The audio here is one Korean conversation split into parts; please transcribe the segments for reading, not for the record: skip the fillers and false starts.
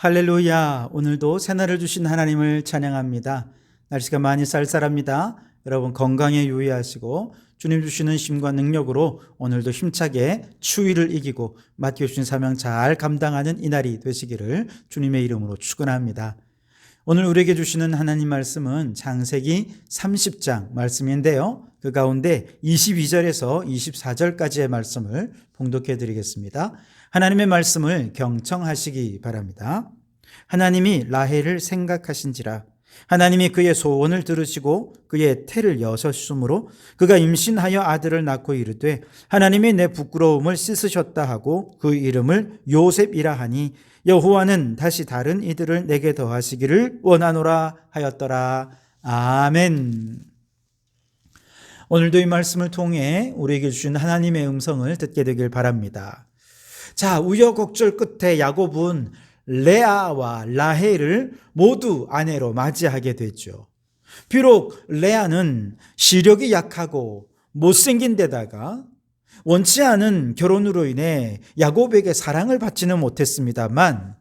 할렐루야. 오늘도 새날을 주신 하나님을 찬양합니다. 날씨가 많이 쌀쌀합니다. 여러분 건강에 유의하시고 주님 주시는 힘과 능력으로 오늘도 힘차게 추위를 이기고 맡겨주신 사명 잘 감당하는 이날이 되시기를 주님의 이름으로 축원합니다. 오늘 우리에게 주시는 하나님 말씀은 창세기 30장 말씀인데요. 그 가운데 22절에서 24절까지의 말씀을 봉독해 드리겠습니다. 하나님의 말씀을 경청하시기 바랍니다. 하나님이 라헬을 생각하신지라. 하나님이 그의 소원을 들으시고 그의 태를 여셨으므로 그가 임신하여 아들을 낳고 이르되 하나님이 내 부끄러움을 씻으셨다 하고 그 이름을 요셉이라 하니 여호와는 다시 다른 이들을 내게 더하시기를 원하노라 하였더라. 아멘. 오늘도 이 말씀을 통해 우리에게 주신 하나님의 음성을 듣게 되길 바랍니다. 자, 우여곡절 끝에 야곱은 레아와 라헬을 모두 아내로 맞이하게 되죠. 비록 레아는 시력이 약하고 못생긴 데다가 원치 않은 결혼으로 인해 야곱에게 사랑을 받지는 못했습니다만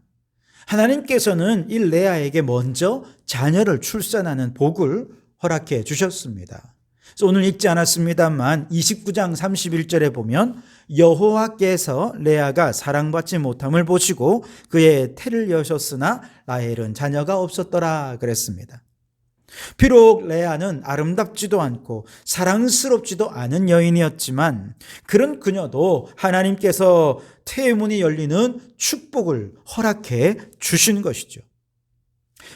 하나님께서는 이 레아에게 먼저 자녀를 출산하는 복을 허락해 주셨습니다. 그래서 오늘 읽지 않았습니다만 29장 31절에 보면 여호와께서 레아가 사랑받지 못함을 보시고 그의 태를 여셨으나 라헬은 자녀가 없었더라 그랬습니다. 비록 레아는 아름답지도 않고 사랑스럽지도 않은 여인이었지만 그런 그녀도 하나님께서 태의 문이 열리는 축복을 허락해 주신 것이죠.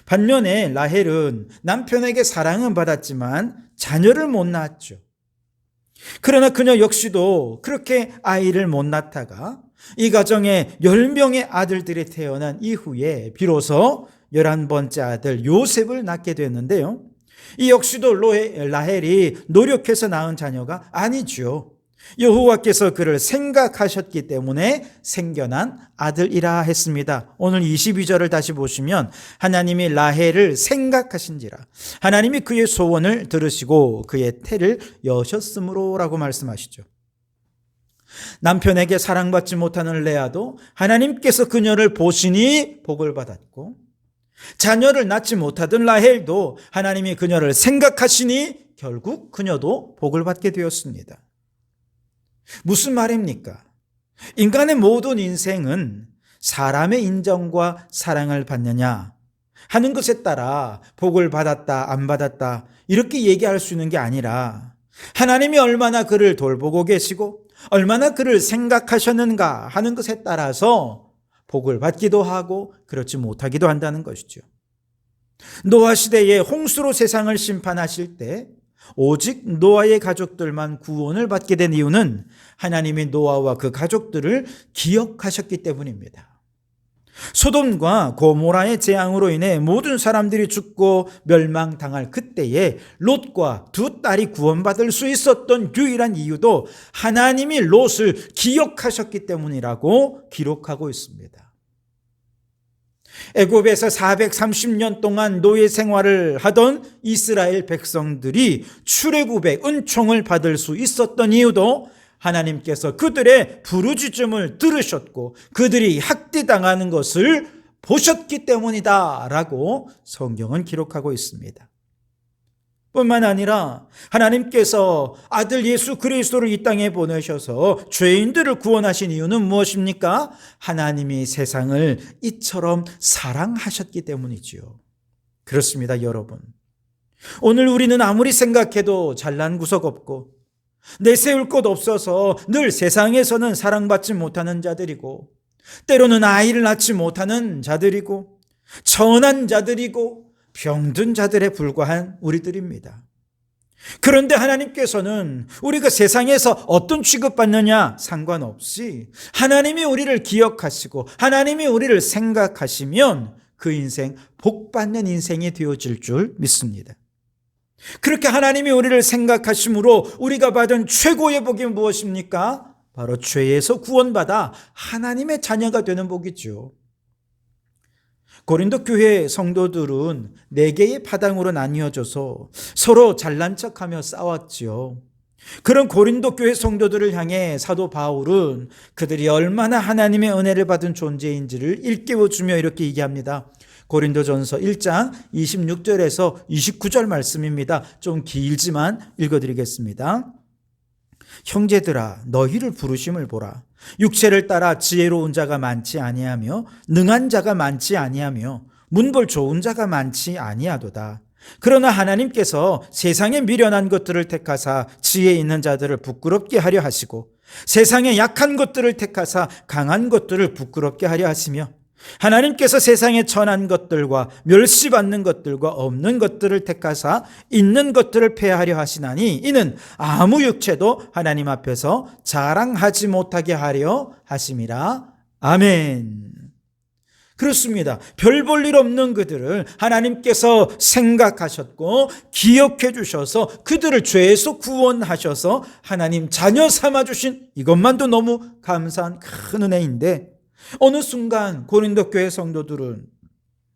반면에 라헬은 남편에게 사랑은 받았지만 자녀를 못 낳았죠. 그러나 그녀 역시도 그렇게 아이를 못 낳다가 이 가정에 10명의 아들들이 태어난 이후에 비로소 11번째 아들 요셉을 낳게 됐는데요. 이 역시도 라헬이 노력해서 낳은 자녀가 아니죠. 여호와께서 그를 생각하셨기 때문에 생겨난 아들이라 했습니다. 오늘 22절을 다시 보시면 하나님이 라헬을 생각하신지라 하나님이 그의 소원을 들으시고 그의 태를 여셨으므로 라고 말씀하시죠. 남편에게 사랑받지 못하는 레아도 하나님께서 그녀를 보시니 복을 받았고 자녀를 낳지 못하던 라헬도 하나님이 그녀를 생각하시니 결국 그녀도 복을 받게 되었습니다. 무슨 말입니까? 인간의 모든 인생은 사람의 인정과 사랑을 받느냐 하는 것에 따라 복을 받았다 안 받았다 이렇게 얘기할 수 있는 게 아니라 하나님이 얼마나 그를 돌보고 계시고 얼마나 그를 생각하셨는가 하는 것에 따라서 복을 받기도 하고 그렇지 못하기도 한다는 것이죠. 노아 시대에 홍수로 세상을 심판하실 때 오직 노아의 가족들만 구원을 받게 된 이유는 하나님이 노아와 그 가족들을 기억하셨기 때문입니다. 소돔과 고모라의 재앙으로 인해 모든 사람들이 죽고 멸망당할 그때에 롯과 두 딸이 구원받을 수 있었던 유일한 이유도 하나님이 롯을 기억하셨기 때문이라고 기록하고 있습니다. 애굽에서 430년 동안 노예 생활을 하던 이스라엘 백성들이 출애굽의 은총을 받을 수 있었던 이유도 하나님께서 그들의 부르짖음을 들으셨고 그들이 학대당하는 것을 보셨기 때문이다라고 성경은 기록하고 있습니다. 뿐만 아니라 하나님께서 아들 예수 그리스도를 이 땅에 보내셔서 죄인들을 구원하신 이유는 무엇입니까? 하나님이 세상을 이처럼 사랑하셨기 때문이지요. 그렇습니다, 여러분. 오늘 우리는 아무리 생각해도 잘난 구석 없고 내세울 곳 없어서 늘 세상에서는 사랑받지 못하는 자들이고 때로는 아이를 낳지 못하는 자들이고 천한 자들이고 병든 자들에 불과한 우리들입니다. 그런데 하나님께서는 우리가 세상에서 어떤 취급받느냐 상관없이 하나님이 우리를 기억하시고 하나님이 우리를 생각하시면 그 인생 복받는 인생이 되어질 줄 믿습니다. 그렇게 하나님이 우리를 생각하심으로 우리가 받은 최고의 복이 무엇입니까? 바로 죄에서 구원받아 하나님의 자녀가 되는 복이죠. 고린도 교회 성도들은 4개의 파당으로 나뉘어져서 서로 잘난 척하며 싸웠지요. 그런 고린도 교회 성도들을 향해 사도 바울은 그들이 얼마나 하나님의 은혜를 받은 존재인지를 일깨워주며 이렇게 얘기합니다. 고린도전서 1장 26절에서 29절 말씀입니다. 좀 길지만 읽어드리겠습니다. 형제들아, 너희를 부르심을 보라. 육체를 따라 지혜로운 자가 많지 아니하며 능한 자가 많지 아니하며 문벌 좋은 자가 많지 아니하도다. 그러나 하나님께서 세상에 미련한 것들을 택하사 지혜 있는 자들을 부끄럽게 하려 하시고 세상에 약한 것들을 택하사 강한 것들을 부끄럽게 하려 하시며 하나님께서 세상에 천한 것들과 멸시받는 것들과 없는 것들을 택하사 있는 것들을 폐하려 하시나니 이는 아무 육체도 하나님 앞에서 자랑하지 못하게 하려 하심이라. 아멘. 그렇습니다. 별 볼 일 없는 그들을 하나님께서 생각하셨고 기억해 주셔서 그들을 죄에서 구원하셔서 하나님 자녀 삼아 주신 이것만도 너무 감사한 큰 은혜인데 어느 순간 고린도 교회 성도들은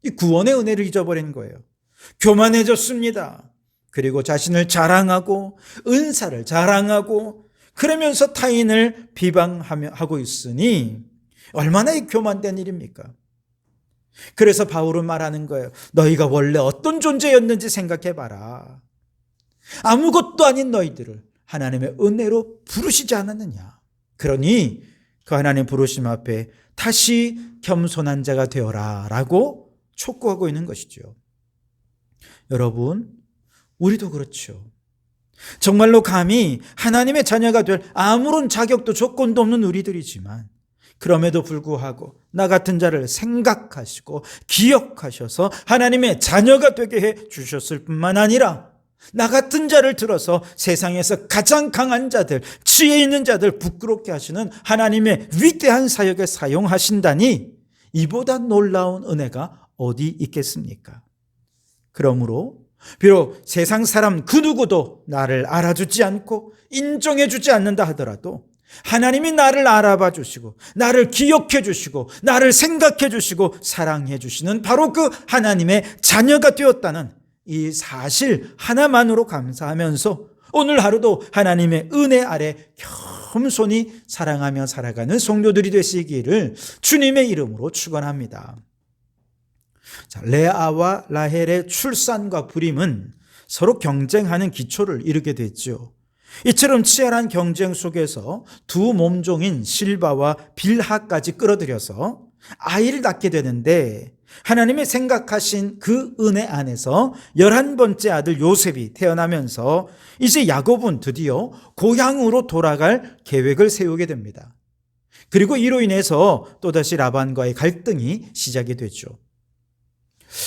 이 구원의 은혜를 잊어버린 거예요. 교만해졌습니다. 그리고 자신을 자랑하고 은사를 자랑하고 그러면서 타인을 비방하고 있으니 얼마나 이 교만된 일입니까? 그래서 바울은 말하는 거예요. 너희가 원래 어떤 존재였는지 생각해봐라. 아무것도 아닌 너희들을 하나님의 은혜로 부르시지 않았느냐. 그러니 그 하나님 부르심 앞에 다시 겸손한 자가 되어라 라고 촉구하고 있는 것이죠. 여러분, 우리도 그렇죠. 정말로 감히 하나님의 자녀가 될 아무런 자격도 조건도 없는 우리들이지만 그럼에도 불구하고 나 같은 자를 생각하시고 기억하셔서 하나님의 자녀가 되게 해 주셨을 뿐만 아니라 나 같은 자를 들어서 세상에서 가장 강한 자들, 지혜 있는 자들 부끄럽게 하시는 하나님의 위대한 사역에 사용하신다니 이보다 놀라운 은혜가 어디 있겠습니까? 그러므로 비록 세상 사람 그 누구도 나를 알아주지 않고 인정해 주지 않는다 하더라도 하나님이 나를 알아봐 주시고 나를 기억해 주시고 나를 생각해 주시고 사랑해 주시는 바로 그 하나님의 자녀가 되었다는 이 사실 하나만으로 감사하면서 오늘 하루도 하나님의 은혜 아래 겸손히 사랑하며 살아가는 성도들이 되시기를 주님의 이름으로 축원합니다. 레아와 라헬의 출산과 불임은 서로 경쟁하는 기초를 이루게 됐죠. 이처럼 치열한 경쟁 속에서 두 몸종인 실바와 빌하까지 끌어들여서 아이를 낳게 되는데 하나님이 생각하신 그 은혜 안에서 11번째 아들 요셉이 태어나면서 이제 야곱은 드디어 고향으로 돌아갈 계획을 세우게 됩니다. 그리고 이로 인해서 또다시 라반과의 갈등이 시작이 되죠.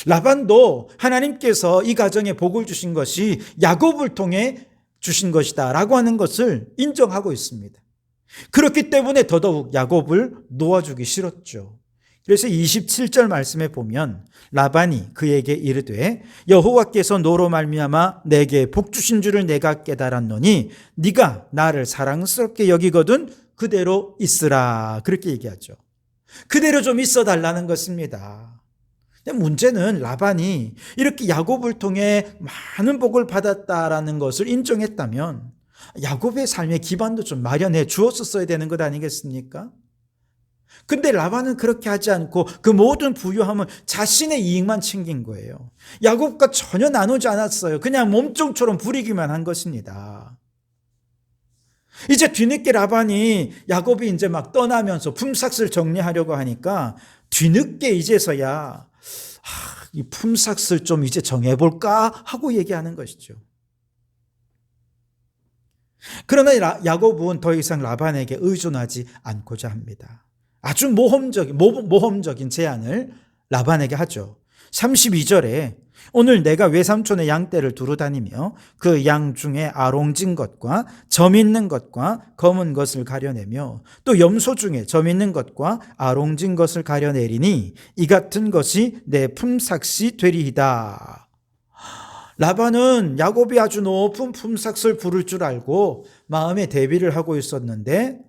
라반도 하나님께서 이 가정에 복을 주신 것이 야곱을 통해 주신 것이다 라고 하는 것을 인정하고 있습니다. 그렇기 때문에 더더욱 야곱을 놓아주기 싫었죠. 그래서 27절 말씀에 보면 라반이 그에게 이르되 여호와께서 너로 말미암아 내게 복 주신 줄을 내가 깨달았노니 네가 나를 사랑스럽게 여기거든 그대로 있으라 그렇게 얘기하죠. 그대로 좀 있어 달라는 것입니다. 문제는 라반이 이렇게 야곱을 통해 많은 복을 받았다라는 것을 인정했다면 야곱의 삶의 기반도 좀 마련해 주었었어야 되는 것 아니겠습니까? 근데 라반은 그렇게 하지 않고 그 모든 부유함을 자신의 이익만 챙긴 거예요. 야곱과 전혀 나누지 않았어요. 그냥 몸종처럼 부리기만 한 것입니다. 이제 뒤늦게 라반이 야곱이 이제 막 떠나면서 품삯을 정리하려고 하니까 뒤늦게 이제서야 이 품삯을 좀 이제 정해볼까 하고 얘기하는 것이죠. 그러나 야곱은 더 이상 라반에게 의존하지 않고자 합니다. 아주 모험적인 제안을 라반에게 하죠. 32절에 오늘 내가 외삼촌의 양떼를 두루 다니며 그 양 중에 아롱진 것과 점 있는 것과 검은 것을 가려내며 또 염소 중에 점 있는 것과 아롱진 것을 가려내리니 이 같은 것이 내 품삯이 되리이다. 라반은 야곱이 아주 높은 품삯을 부를 줄 알고 마음에 대비를 하고 있었는데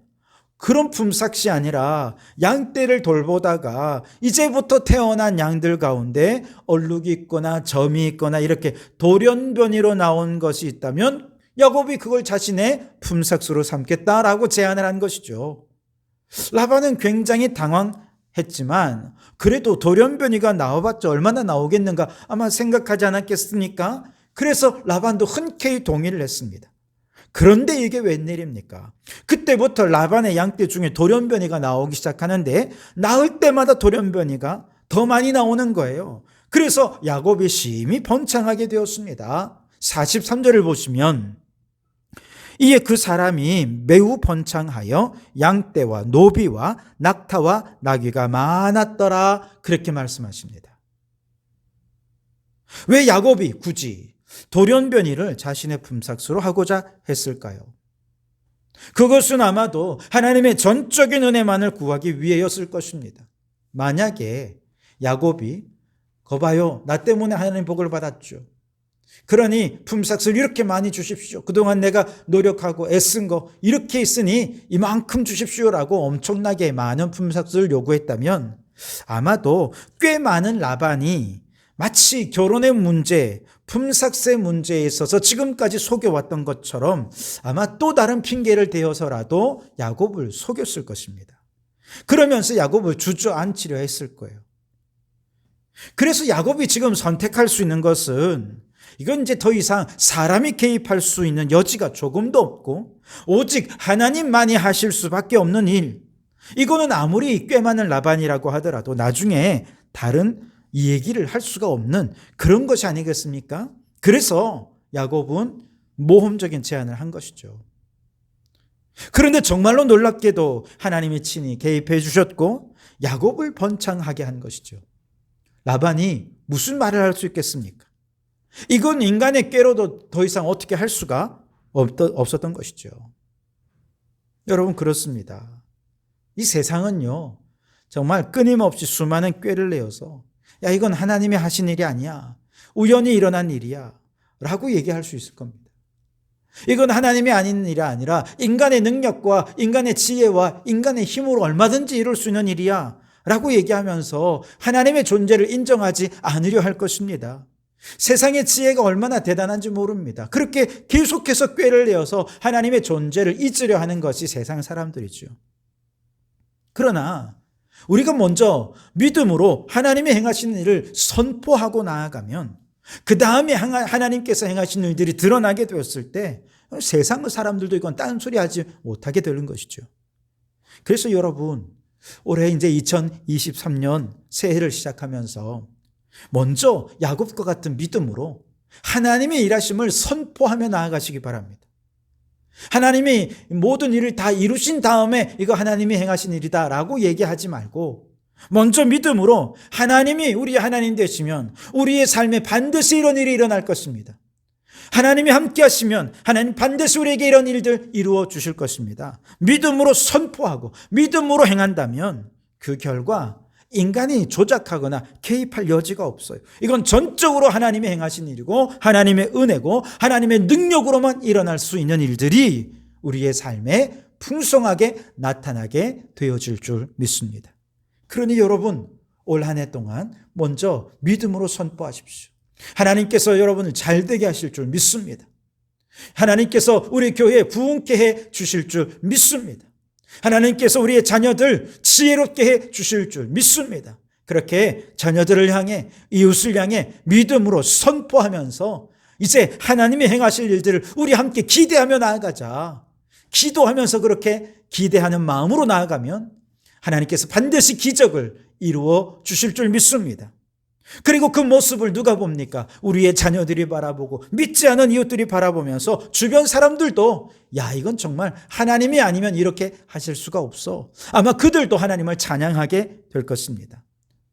그런 품삯이 아니라 양떼를 돌보다가 이제부터 태어난 양들 가운데 얼룩이 있거나 점이 있거나 이렇게 돌연변이로 나온 것이 있다면 야곱이 그걸 자신의 품삯으로 삼겠다라고 제안을 한 것이죠. 라반은 굉장히 당황했지만 그래도 돌연변이가 나와봤자 얼마나 나오겠는가 아마 생각하지 않았겠습니까? 그래서 라반도 흔쾌히 동의를 했습니다. 그런데 이게 웬일입니까? 그때부터 라반의 양떼 중에 돌연변이가 나오기 시작하는데 낳을 때마다 돌연변이가 더 많이 나오는 거예요. 그래서 야곱이 심히 번창하게 되었습니다. 43절을 보시면 이에 그 사람이 매우 번창하여 양떼와 노비와 낙타와 나귀가 많았더라 그렇게 말씀하십니다. 왜 야곱이 굳이 돌연변이를 자신의 품삯으로 하고자 했을까요? 그것은 아마도 하나님의 전적인 은혜만을 구하기 위해였을 것입니다. 만약에 야곱이 거봐요, 나 때문에 하나님 복을 받았죠. 그러니 품삯을 이렇게 많이 주십시오. 그동안 내가 노력하고 애쓴 거 이렇게 있으니 이만큼 주십시오라고 엄청나게 많은 품삯을 요구했다면 아마도 꽤 많은 라반이 마치 결혼의 문제, 품삯의 문제에 있어서 지금까지 속여왔던 것처럼 아마 또 다른 핑계를 대어서라도 야곱을 속였을 것입니다. 그러면서 야곱을 주저앉히려 했을 거예요. 그래서 야곱이 지금 선택할 수 있는 것은 이건 이제 더 이상 사람이 개입할 수 있는 여지가 조금도 없고 오직 하나님만이 하실 수밖에 없는 일. 이거는 아무리 꽤 많은 라반이라고 하더라도 나중에 다른 이 얘기를 할 수가 없는 그런 것이 아니겠습니까? 그래서 야곱은 모험적인 제안을 한 것이죠. 그런데 정말로 놀랍게도 하나님이 친히 개입해 주셨고 야곱을 번창하게 한 것이죠. 라반이 무슨 말을 할 수 있겠습니까? 이건 인간의 꾀로도 더 이상 어떻게 할 수가 없었던 것이죠. 여러분 그렇습니다. 이 세상은요 정말 끊임없이 수많은 꾀를 내어서 야 이건 하나님이 하신 일이 아니야, 우연히 일어난 일이야 라고 얘기할 수 있을 겁니다. 이건 하나님이 아닌 일이 아니라 인간의 능력과 인간의 지혜와 인간의 힘으로 얼마든지 이룰 수 있는 일이야 라고 얘기하면서 하나님의 존재를 인정하지 않으려 할 것입니다. 세상의 지혜가 얼마나 대단한지 모릅니다. 그렇게 계속해서 꾀를 내어서 하나님의 존재를 잊으려 하는 것이 세상 사람들이죠. 그러나 우리가 먼저 믿음으로 하나님이 행하신 일을 선포하고 나아가면 그 다음에 하나님께서 행하신 일들이 드러나게 되었을 때 세상의 사람들도 이건 딴소리 하지 못하게 되는 것이죠. 그래서 여러분 올해 이제 2023년 새해를 시작하면서 먼저 야곱과 같은 믿음으로 하나님의 일하심을 선포하며 나아가시기 바랍니다. 하나님이 모든 일을 다 이루신 다음에 이거 하나님이 행하신 일이다 라고 얘기하지 말고 먼저 믿음으로 하나님이 우리의 하나님 되시면 우리의 삶에 반드시 이런 일이 일어날 것입니다. 하나님이 함께 하시면 하나님 반드시 우리에게 이런 일들 이루어 주실 것입니다. 믿음으로 선포하고 믿음으로 행한다면 그 결과 인간이 조작하거나 개입할 여지가 없어요. 이건 전적으로 하나님이 행하신 일이고 하나님의 은혜고 하나님의 능력으로만 일어날 수 있는 일들이 우리의 삶에 풍성하게 나타나게 되어질 줄 믿습니다. 그러니 여러분 올 한 해 동안 먼저 믿음으로 선포하십시오. 하나님께서 여러분을 잘되게 하실 줄 믿습니다. 하나님께서 우리 교회에 부흥케 해 주실 줄 믿습니다. 하나님께서 우리의 자녀들 지혜롭게 해 주실 줄 믿습니다. 그렇게 자녀들을 향해 이웃을 향해 믿음으로 선포하면서 이제 하나님이 행하실 일들을 우리 함께 기대하며 나아가자. 기도하면서 그렇게 기대하는 마음으로 나아가면 하나님께서 반드시 기적을 이루어 주실 줄 믿습니다. 그리고 그 모습을 누가 봅니까? 우리의 자녀들이 바라보고 믿지 않은 이웃들이 바라보면서 주변 사람들도 야 이건 정말 하나님이 아니면 이렇게 하실 수가 없어. 아마 그들도 하나님을 찬양하게 될 것입니다.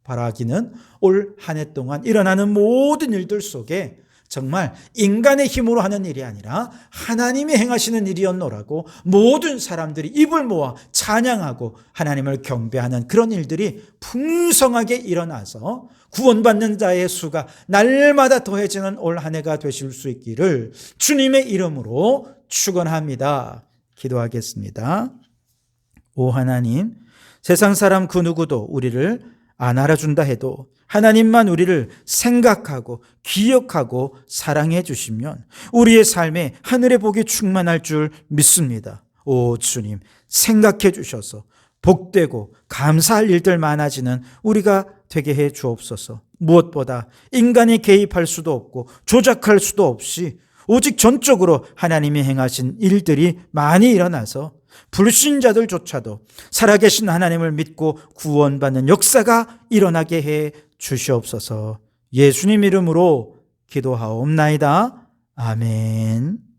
바라기는 올 한 해 동안 일어나는 모든 일들 속에 정말 인간의 힘으로 하는 일이 아니라 하나님이 행하시는 일이었노라고 모든 사람들이 입을 모아 찬양하고 하나님을 경배하는 그런 일들이 풍성하게 일어나서 구원받는 자의 수가 날마다 더해지는 올 한 해가 되실 수 있기를 주님의 이름으로 축원합니다. 기도하겠습니다. 오 하나님, 세상 사람 그 누구도 우리를 안 알아준다 해도 하나님만 우리를 생각하고 기억하고 사랑해 주시면 우리의 삶에 하늘의 복이 충만할 줄 믿습니다. 오 주님, 생각해 주셔서 복되고 감사할 일들 많아지는 우리가 되게 해 주옵소서. 무엇보다 인간이 개입할 수도 없고 조작할 수도 없이 오직 전적으로 하나님이 행하신 일들이 많이 일어나서 불신자들조차도 살아계신 하나님을 믿고 구원받는 역사가 일어나게 해 주시옵소서. 예수님 이름으로 기도하옵나이다. 아멘.